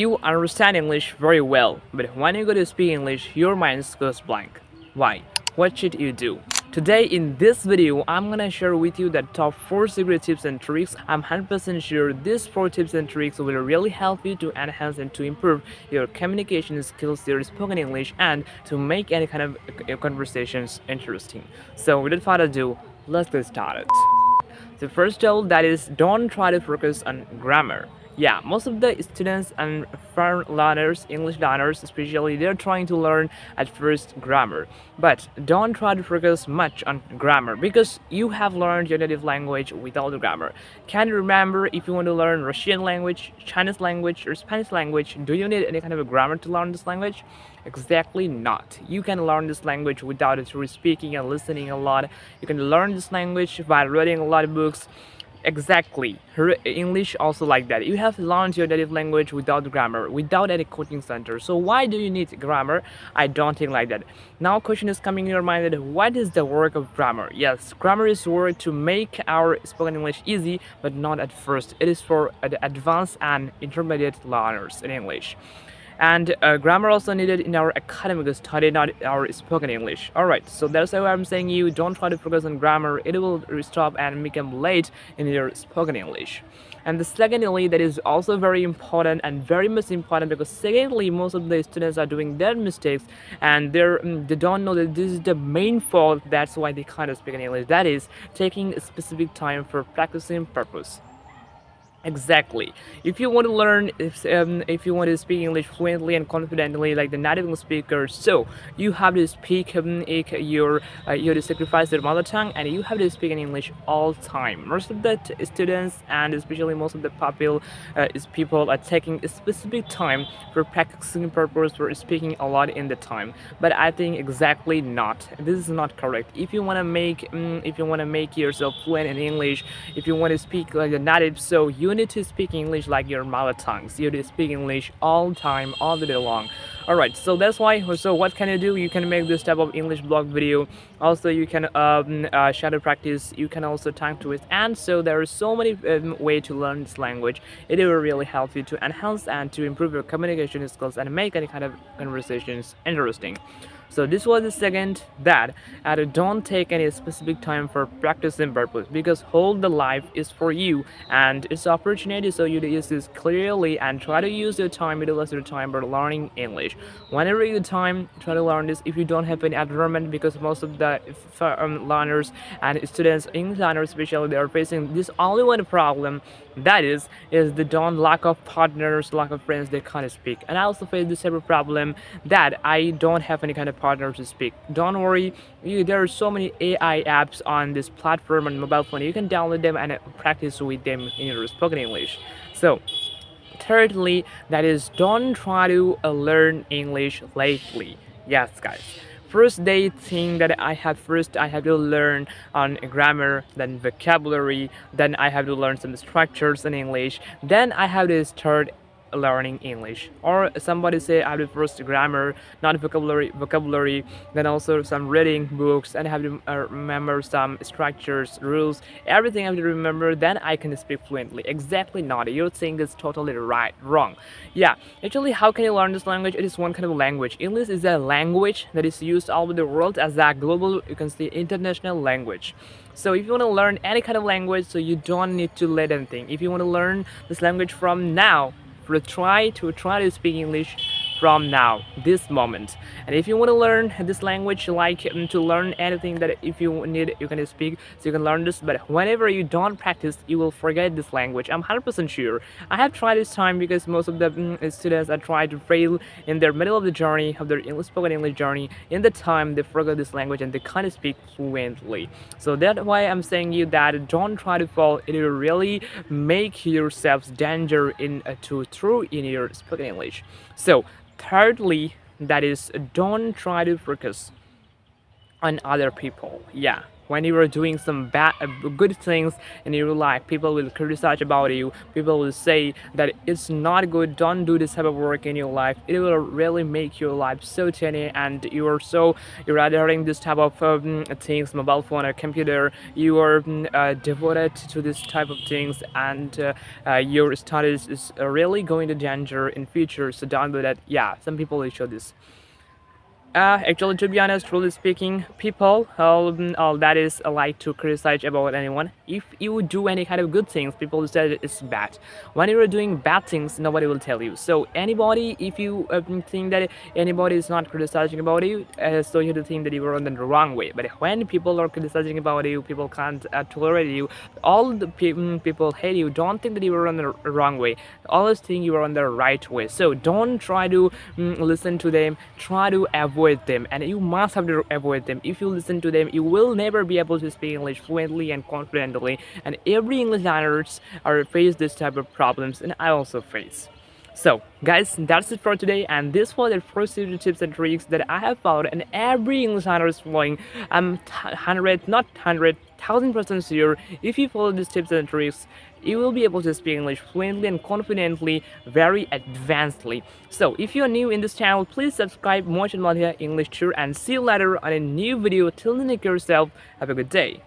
You understand English very well, but when you go to speak English, your mind goes blank. Why? What should you do? Today in this video, I'm gonna share with you the top 4 secret tips and tricks. I'm 100% sure these 4 tips and tricks will really help you to enhance and to improve your communication skills, your spoken English, and to make any kind of conversations interesting. So without further ado, let's get started. The first rule that is don't try to focus on grammar. Yeah, most of the students and foreign learners, English learners especially, they're trying to learn at first grammar. But don't try to focus much on grammar because you have learned your native language without the grammar. Can you remember if you want to learn Russian language, Chinese language, or Spanish language, do you need any kind of a grammar to learn this language? Exactly not. You can learn this language without it through speaking and listening a lot. You can learn this language by reading a lot of books. Exactly. English also like that. You have learned your native language without grammar, without any coaching center. So why do you need grammar? I don't think like that. Now question is coming in your mind that what is the work of grammar? Yes, grammar is work to make our spoken English easy, but not at first. It is for the advanced and intermediate learners in English. And grammar also needed in our academic study, not our spoken English. Alright, so that's why I'm saying you don't try to focus on grammar. It will stop and become late in your spoken English. And the secondly, that is also very important and very much important because secondly, most of the students are doing their mistakes and they don't know that this is the main fault. That's why they can't speak in English. That is taking a specific time for practicing purpose. Exactly. If you want to learn, if you want to speak English fluently and confidently, like the native English speaker, so you have to speak you have to sacrifice your mother tongue, and you have to speak in English all time. Most of the students and especially most of the people are taking a specific time for practicing purpose for speaking a lot in the time. But I think exactly not. This is not correct. If you want to make yourself fluent in English, if you want to speak like a native, so you need to speak English like your mother tongue. You need to speak English all time, all the day long. Alright, so that's why. So what can you do? You can make this type of English blog video. Also, you can shadow practice. You can also tongue twist. And so there are so many ways to learn this language. It will really help you to enhance and to improve your communication skills and make any kind of conversations interesting. So this was the second, that and don't take any specific time for practicing purpose because whole the life is for you and it's opportunity, so you use this clearly and try to use your time, utilize your time for learning English. Whenever you time, try to learn this if you don't have any environment, because most of the learners and students, English learners especially, they are facing this only one problem, that is the don't lack of partners, lack of friends, they can't speak. And I also face this separate problem that I don't have any kind of partner to speak. Don't worry, there are so many AI apps on this platform on mobile phone. You can download them and practice with them in your spoken English. So thirdly, that is don't try to learn English lately. Yes, guys. First they think that I have to learn on grammar, then vocabulary, then I have to learn some structures in English, then I have to start learning English. Or somebody say I have to first grammar, not vocabulary, then also some reading books, and I have to remember some structures, rules, everything I have to remember, then I can speak fluently. Exactly not. Your thing is totally wrong. Yeah, actually, how can you learn this language? It is one kind of language. English is a language that is used all over the world as a global, you can say, international language. So if you want to learn any kind of language, so you don't need to let anything. If you want to learn this language from now, try to speak English from now, this moment. And if you want to learn this language, like to learn anything that if you need, you can speak, so you can learn this. But whenever you don't practice, you will forget this language. I'm 100% sure. I have tried this time because most of the students are trying to fail in their middle of the journey of their spoken English journey. In the time they forget this language and they can't speak fluently. So that's why I'm saying you that don't try to fall. It will really make yourselves danger in in your spoken English. So thirdly, that is don't try to focus on other people. Yeah, when you are doing some bad good things in your life, people will criticize about you, people will say that it's not good, don't do this type of work in your life. It will really make your life so tiny, and you're adhering this type of things, mobile phone or computer. You are devoted to this type of things, and your studies is really going to danger in future. So don't do that. Yeah, some people will show this. Actually, to be honest, truly speaking, people all that is like to criticize about anyone. If you do any kind of good things, people will say it's bad. When you are doing bad things, nobody will tell you. So anybody, if you think that anybody is not criticizing about you, so you have to think that you are on the wrong way. But when people are criticizing about you, people can't tolerate you. All the people hate you. Don't think that you are on the wrong way. Always think you are on the right way. So don't try to listen to them. Try to avoid them, and you must have to avoid them. If you listen to them, you will never be able to speak English fluently and confidently. And every English learners are face this type of problems, and I also face. So guys, that's it for today, and this was the first series of tips and tricks that I have followed, and every English learner is following. I'm 100, not 100, 1000% sure if you follow these tips and tricks, you will be able to speak English fluently and confidently, very advancedly. So if you are new in this channel, please subscribe. Muwaj and Maliha English Tour, and see you later on a new video. Till then, take care of yourself. Have a good day.